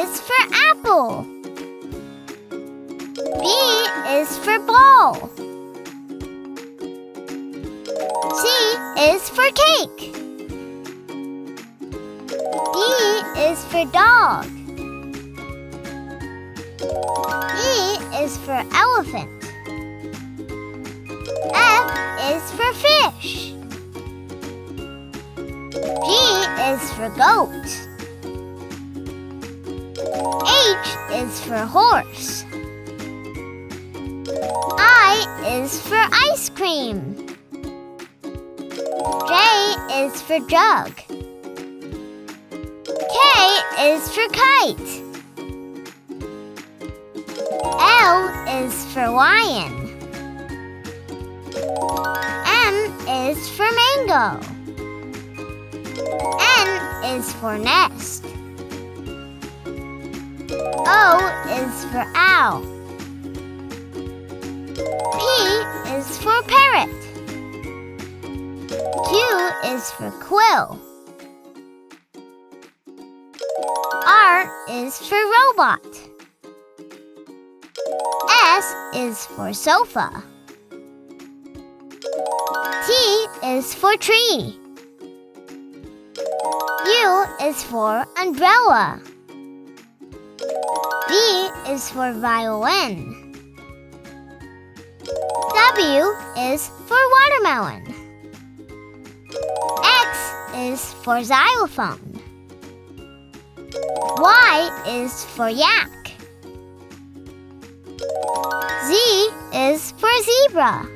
is for apple. B is for ball. C is for cake. D is for dog. E is for elephant. F is for fish. G is for goat. H is for horse. I is for ice cream. J is for jug. K is for kite. L is for lion. M is for mango. N is for nest. O is for owl. P is for parrot. Q is for quill. R is for robot. S is for sofa. T is for tree. U is for umbrella. V is for violin. W is for watermelon. X is for xylophone. Y is for yak. Z is for zebra.